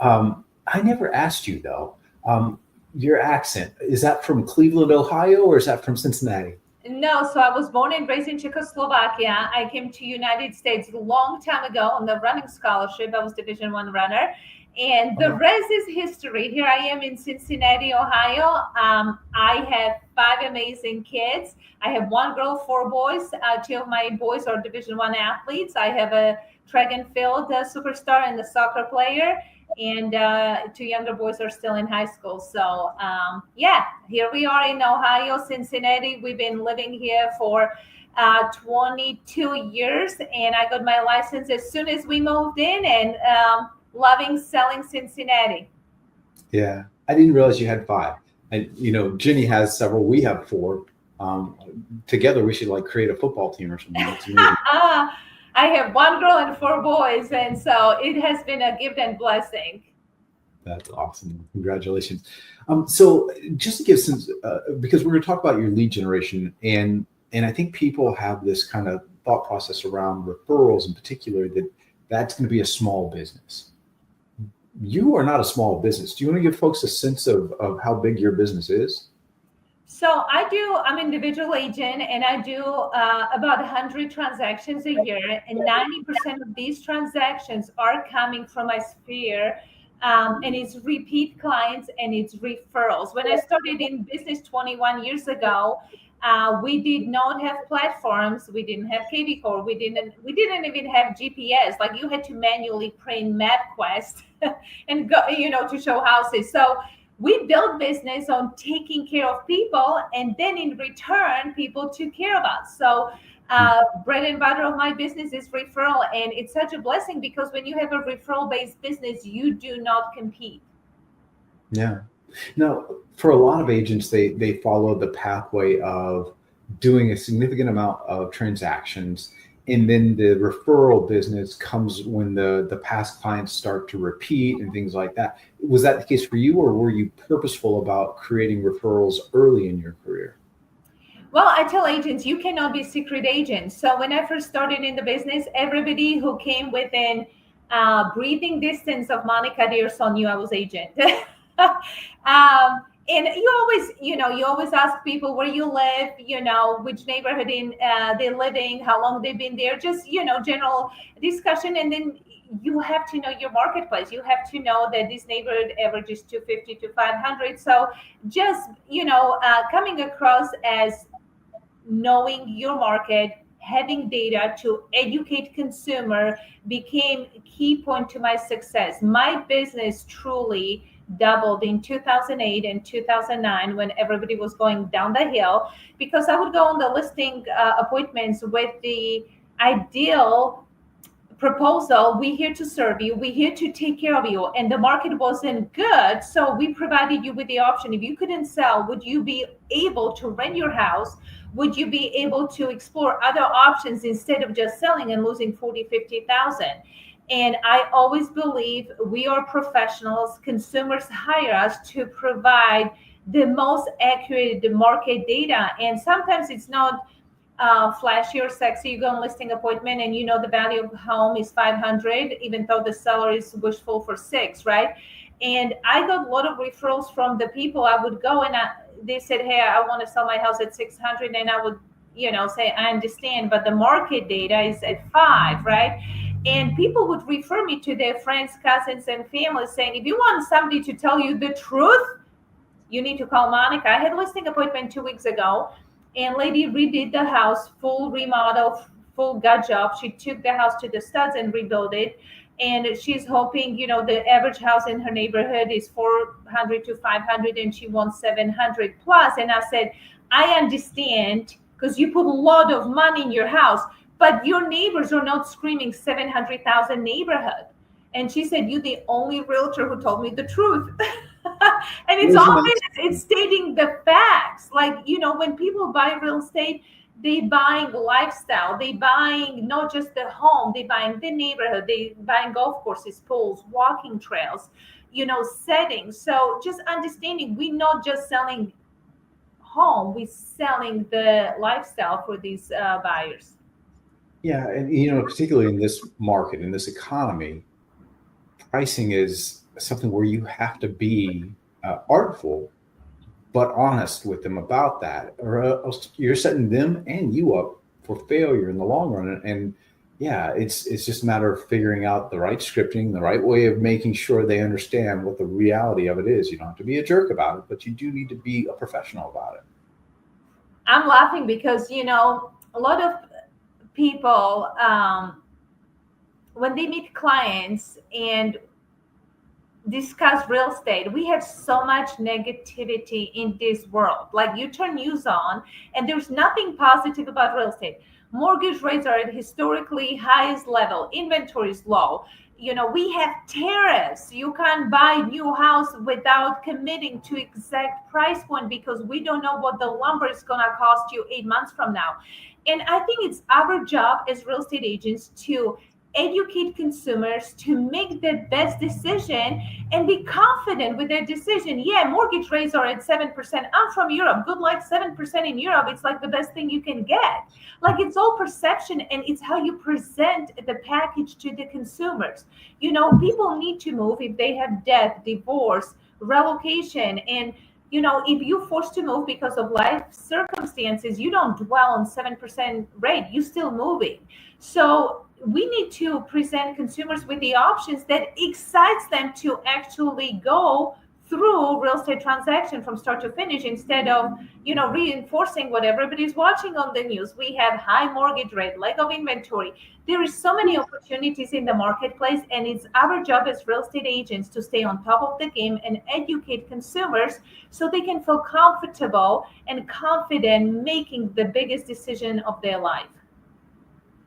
Speaker 8: I never asked you though. Your accent, is that from Cleveland, Ohio, or is that from Cincinnati?
Speaker 9: No, so I was born and raised in Czechoslovakia. I came to United States a long time ago on the running scholarship. I was Division I runner. And the rest is history. Here I am in Cincinnati, Ohio. I have 5 amazing kids. I have 1 girl, 4 boys. 2 of my boys are Division I athletes. I have a track and field superstar and a soccer player. And 2 younger boys are still in high school. So, here we are in Ohio, Cincinnati. We've been living here for 22 years. And I got my license as soon as we moved in, and loving selling Cincinnati.
Speaker 8: Yeah, I didn't realize you had 5. And, Ginny has several. We have 4. Together, we should create a football team or something.
Speaker 9: I have 1 girl and 4 boys, and so it has been a gift and blessing.
Speaker 8: That's awesome. Congratulations. So just to give sense, because we're going to talk about your lead generation, and I think people have this kind of thought process around referrals in particular, that's going to be a small business. You are not a small business. Do you want to give folks a sense of how big your business is?
Speaker 9: So I'm an individual agent, and I do about 100 transactions a year, and 90% of these transactions are coming from my sphere, and it's repeat clients and it's referrals. When I started in business 21 years ago, we did not have platforms. We didn't have KV Core. We didn't even have GPS. You had to manually print MapQuest and go, to show houses. So we built business on taking care of people, and then in return, people took care of us. So bread and butter of my business is referral, and it's such a blessing because when you have a referral-based business, you do not compete.
Speaker 8: Yeah. Now, for a lot of agents, they follow the pathway of doing a significant amount of transactions, and then the referral business comes when the past clients start to repeat and things like that. Was that the case for you, or were you purposeful about creating referrals early in your career?
Speaker 9: Well, I tell agents, you cannot be secret agents. So when I first started in the business, everybody who came within breathing distance of Monica DeRoussel knew I was agent. And you always ask people where you live, which neighborhood they're living, how long they've been there, just, general discussion. And then you have to know your marketplace. You have to know that this neighborhood averages 250 to 500. So just, coming across as knowing your market, having data to educate consumer became a key point to my success. My business truly doubled in 2008 and 2009 when everybody was going down the hill, because I would go on the listing appointments with the ideal proposal: we're here to serve you, we're here to take care of you, and the market wasn't good, so we provided you with the option. If you couldn't sell, would you be able to rent your house? Would you be able to explore other options instead of just selling and losing 40, 50,000? And I always believe we are professionals. Consumers hire us to provide the most accurate market data. And sometimes it's not flashy or sexy. You go on a listing appointment and the value of the home is 500, even though the seller is wishful for 6, right? And I got a lot of referrals from the people. I would go and they said, hey, I want to sell my house at 600. And I would, say, I understand, but the market data is at 5, right? And people would refer me to their friends, cousins, and family, saying, if you want somebody to tell you the truth, you need to call Monica. I had a listing appointment 2 weeks ago, and lady redid the house, full remodel, full gut job. She took the house to the studs and rebuilt it. And she's hoping, the average house in her neighborhood is 400 to 500, and she wants 700 plus. And I said, I understand, because you put a lot of money in your house, but your neighbors are not screaming 700,000 neighborhood. And she said, you're the only realtor who told me the truth. And it's obvious, it's stating the facts. Like, when people buy real estate, they buying lifestyle. They buying not just the home, they buying the neighborhood. They buying golf courses, pools, walking trails, settings. So just understanding, we're not just selling home, we're selling the lifestyle for these buyers.
Speaker 8: Yeah, and particularly in this market, in this economy, pricing is something where you have to be artful, but honest with them about that, or else you're setting them and you up for failure in the long run. And yeah, it's just a matter of figuring out the right scripting, the right way of making sure they understand what the reality of it is. You don't have to be a jerk about it, but you do need to be a professional about it.
Speaker 9: I'm laughing because, a lot of people, when they meet clients and discuss real estate, we have so much negativity in this world. Like, you turn news on and there's nothing positive about real estate. Mortgage rates are at historically highest level. Inventory is low. We have tariffs. You can't buy new house without committing to exact price point, because we don't know what the lumber is going to cost you 8 months from now. And I think it's our job as real estate agents to educate consumers to make the best decision and be confident with their decision. Yeah, mortgage rates are at 7%. I'm from Europe. Good luck. 7% in Europe, it's like the best thing you can get. Like, it's all perception, and it's how you present the package to the consumers. People need to move if they have death, divorce, relocation, and if you're forced to move because of life circumstances, you don't dwell on 7% rate. You're still moving. So we need to present consumers with the options that excites them to actually go through real estate transaction from start to finish, instead of reinforcing what everybody's watching on the news. We have high mortgage rate, lack of inventory. There is so many opportunities in the marketplace, and it's our job as real estate agents to stay on top of the game and educate consumers so they can feel comfortable and confident making the biggest decision of their life.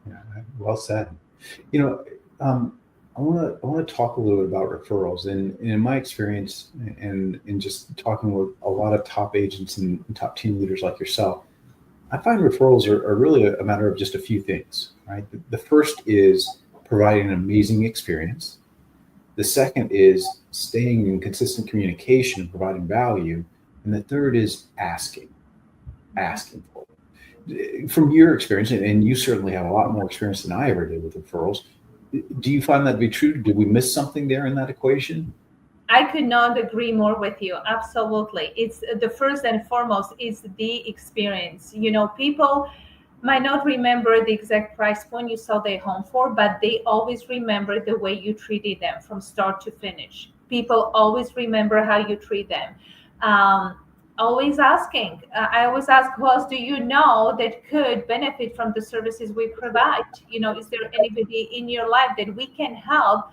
Speaker 8: Yeah, well said. I want to talk a little bit about referrals. And in my experience, and in just talking with a lot of top agents and top team leaders like yourself, I find referrals are really a matter of just a few things, right? The first is providing an amazing experience. The second is staying in consistent communication and providing value. And the third is asking for it. From your experience, and you certainly have a lot more experience than I ever did with referrals, do you find that to be true? Did we miss something there in that equation?
Speaker 9: I could not agree more with you. Absolutely. It's the first and foremost is the experience. People might not remember the exact price point you sold their home for, but they always remember the way you treated them from start to finish. People always remember how you treat them. Always asking. I always ask, who else do you know that could benefit from the services we provide? Is there anybody in your life that we can help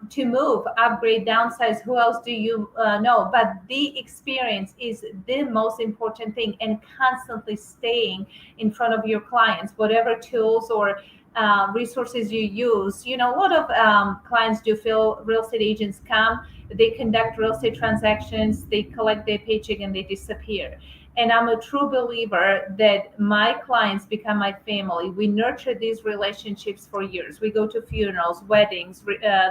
Speaker 9: to move, upgrade, downsize? Who else do you know? But the experience is the most important thing, and constantly staying in front of your clients, whatever tools or resources you use. A lot of clients do feel real estate agents come, they conduct real estate transactions, they collect their paycheck, and they disappear. And I'm a true believer that my clients become my family. We nurture these relationships for years. We go to funerals, weddings,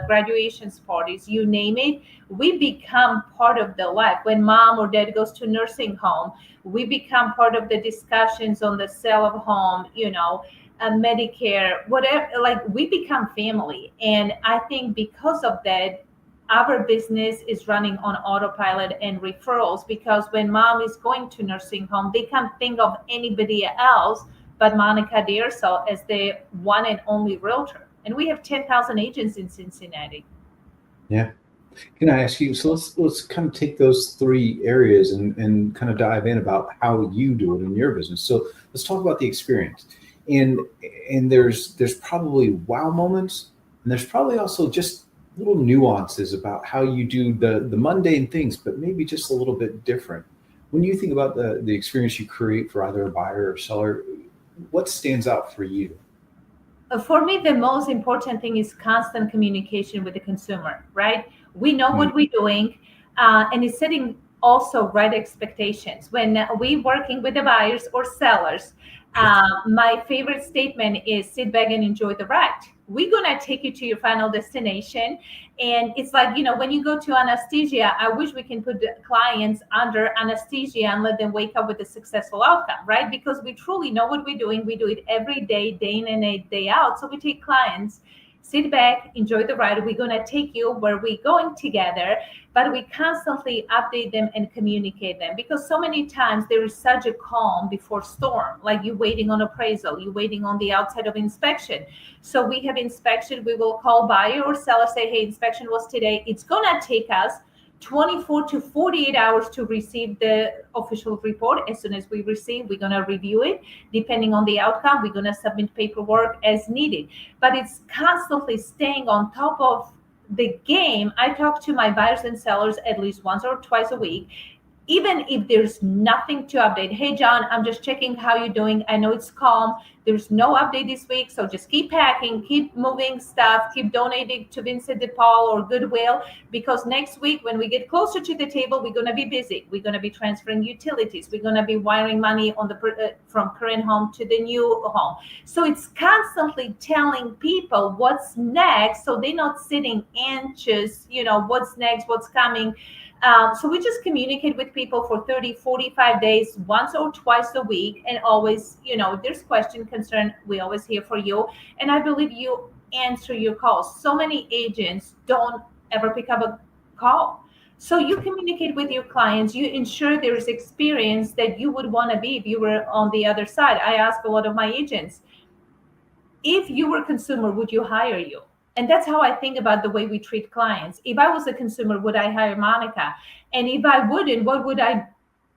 Speaker 9: graduations parties, you name it. We become part of the life. When mom or dad goes to nursing home, we become part of the discussions on the sale of home, Medicare, whatever. Like, we become family. And I think because of that, our business is running on autopilot and referrals, because when mom is going to nursing home, they can't think of anybody else but Monica DeRoussel as the one and only realtor. And we have 10,000 agents in Cincinnati.
Speaker 8: Yeah. Can I ask you, so let's kind of take those three areas and kind of dive in about how you do it in your business. So let's talk about the experience. And there's probably wow moments, and there's probably also just little nuances about how you do the mundane things, but maybe just a little bit different. When you think about the experience you create for either a buyer or seller, what stands out for you?
Speaker 9: For me, the most important thing is constant communication with the consumer, right? We know what we're doing, and it's setting also right expectations. When we're working with the buyers or sellers, my favorite statement is sit back and enjoy the ride. We're going to take you to your final destination. And it's like, when you go to anesthesia, I wish we can put the clients under anesthesia and let them wake up with a successful outcome, right? Because we truly know what we're doing. We do it every day, day in and day out. So we take clients, sit back, enjoy the ride. We're going to take you where we're going together, but we constantly update them and communicate them, because so many times there is such a calm before storm, like you're waiting on appraisal, you're waiting on the outside of inspection. So we have inspection, we will call buyer or seller, say, hey, inspection was today. It's going to take us 24 to 48 hours to receive the official report. As soon as we receive, we're going to review it. Depending on the outcome, we're going to submit paperwork as needed. But it's constantly staying on top of the game. I talk to my buyers and sellers at least once or twice a week, even if there's nothing to update. Hey, John, I'm just checking how you're doing. I know it's calm. There's no update this week, so just keep packing, keep moving stuff, keep donating to Vincent de Paul or Goodwill, because next week when we get closer to the table, we're going to be busy. We're going to be transferring utilities. We're going to be wiring money on the from current home to the new home. So it's constantly telling people what's next, so they're not sitting anxious, what's next, what's coming. So we just communicate with people for 30, 45 days, once or twice a week. And always, there's question, concern, we always here for you. And I believe you answer your calls. So many agents don't ever pick up a call. So you communicate with your clients. You ensure there is experience that you would want to be if you were on the other side. I ask a lot of my agents, if you were a consumer, would you hire you? And that's how I think about the way we treat clients. If I was a consumer, would I hire Monica? And if I wouldn't, what would I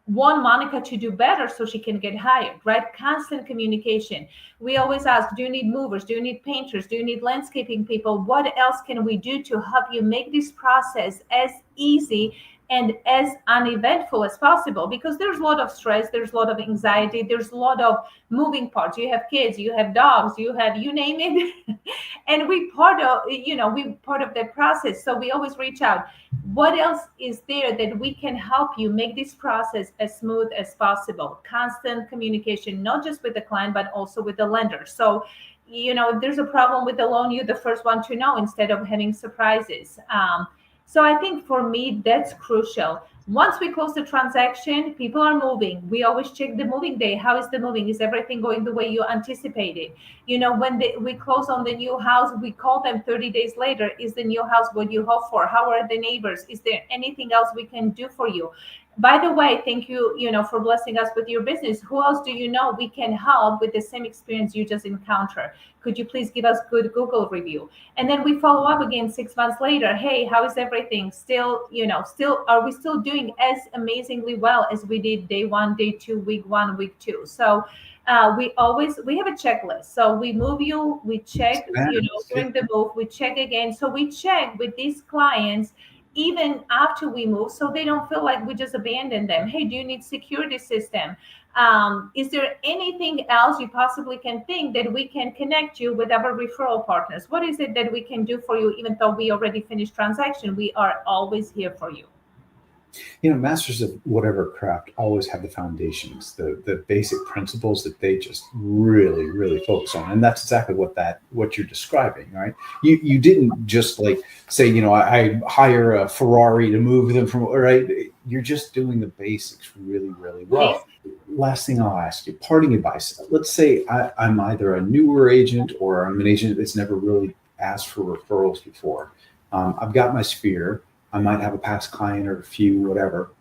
Speaker 9: want Monica to do better so she can get hired, right? Constant communication. We always ask, do you need movers? Do you need painters? Do you need landscaping people? What else can we do to help you make this process as easy and as uneventful as possible, because there's a lot of stress, there's a lot of anxiety, there's a lot of moving parts. You have kids, you have dogs, you have, you name it. And we part of that process. So we always reach out. What else is there that we can help you make this process as smooth as possible? Constant communication, not just with the client, but also with the lender. So, if there's a problem with the loan, you're the first one to know instead of having surprises. So I think for me, that's crucial. Once we close the transaction, people are moving. We always check the moving day. How is the moving? Is everything going the way you anticipated? When we close on the new house, we call them 30 days later. Is the new house what you hope for? How are the neighbors? Is there anything else we can do for you? By the way, thank you, for blessing us with your business. Who else do you know we can help with the same experience you just encountered? Could you please give us good Google review? And then we follow up again 6 months later. Hey, how is everything? Still, are we still doing as amazingly well as we did day 1, day 2, week 1, week 2? So we have a checklist. So we move you, we check, during the move, we check again. So we check with these clients even after we move, so they don't feel like we just abandoned them. Hey, do you need security system? Is there anything else you possibly can think that we can connect you with our referral partners? What is it that we can do for you, even though we already finished transaction? We are always here for you.
Speaker 8: Masters of whatever craft always have the foundations, the basic principles that they just really, really focus on. And that's exactly what you're describing, right? You didn't just say, I hire a Ferrari to move them from, right? You're just doing the basics really, really well. Last thing I'll ask you, parting advice. Let's say I'm either a newer agent or I'm an agent that's never really asked for referrals before. I've got my sphere. I might have a past client or a few, whatever.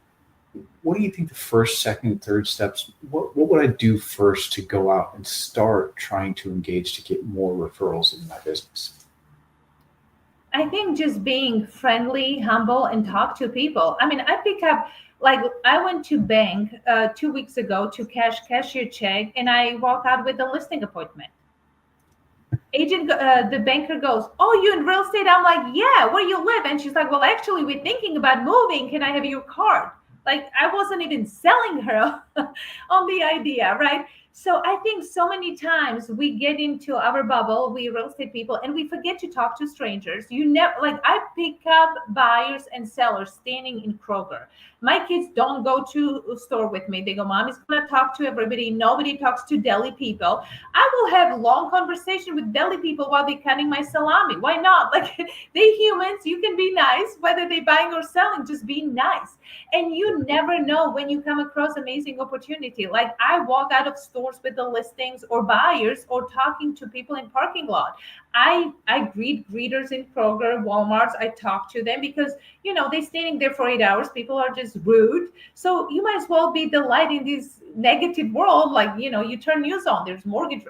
Speaker 8: What do you think the first, second, third steps? What would I do first to go out and start trying to engage to get more referrals in my business?
Speaker 9: I think just being friendly, humble, and talk to people. I mean, I pick up, I went to bank 2 weeks ago to cash your check, and I walk out with a listing appointment. The banker goes, "Oh, you in real estate?" I'm like, "Yeah, where you live?" And she's like, "Well, actually, we're thinking about moving. Can I have your card?" I wasn't even selling her on the idea, right? So I think so many times we get into our bubble, we real estate people, and we forget to talk to strangers. I pick up buyers and sellers standing in Kroger. My kids don't go to a store with me. They go, "Mommy's going to talk to everybody." Nobody talks to deli people. I will have long conversation with deli people while they're cutting my salami. Why not? They're humans. You can be nice, whether they're buying or selling, just be nice. And you never know when you come across amazing opportunity. I walk out of stores with the listings or buyers or talking to people in parking lot. I greet greeters in Kroger, Walmarts. I talk to them because, they're standing there for 8 hours. People are just rude. So you might as well be the light in this negative world. You turn news on, there's mortgage,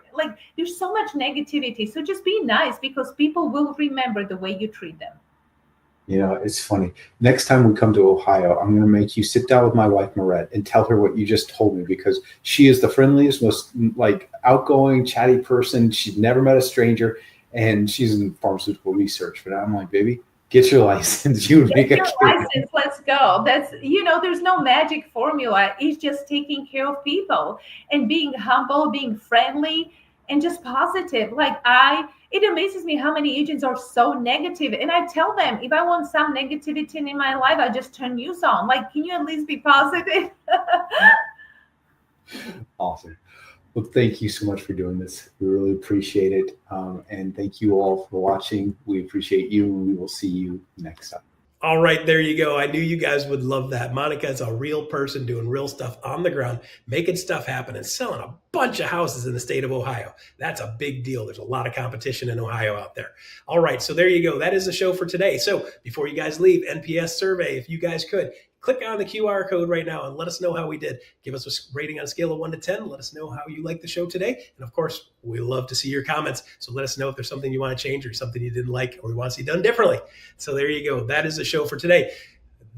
Speaker 9: there's so much negativity. So just be nice because people will remember the way you treat them.
Speaker 8: It's funny. Next time we come to Ohio, I'm going to make you sit down with my wife, Marette, and tell her what you just told me, because she is the friendliest, most outgoing, chatty person. She's never met a stranger, and she's in pharmaceutical research. But I'm like, baby, get your license. You would make a
Speaker 9: license. Let's go. That's, there's no magic formula. It's just taking care of people and being humble, being friendly, and just positive. It amazes me how many agents are so negative. And I tell them, if I want some negativity in my life, I just turn news on. Can you at least be positive?
Speaker 8: Awesome. Well, thank you so much for doing this. We really appreciate it. And thank you all for watching. We appreciate you, and we will see you next time.
Speaker 1: All right, there you go. I knew you guys would love that. Monica is a real person doing real stuff on the ground, making stuff happen and selling a bunch of houses in the state of Ohio. That's a big deal. There's a lot of competition in Ohio out there. All right, so there you go. That is the show for today. So before you guys leave, NPS survey, if you guys could, click on the QR code right now and let us know how we did. Give us a rating on a scale of 1 to 10. Let us know how you like the show today. And of course, we love to see your comments. So let us know if there's something you want to change or something you didn't like or you want to see done differently. So there you go. That is the show for today.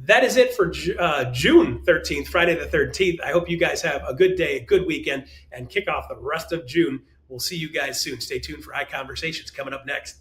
Speaker 1: That is it for June 13th, Friday the 13th. I hope you guys have a good day, a good weekend, and kick off the rest of June. We'll see you guys soon. Stay tuned for iConversations coming up next.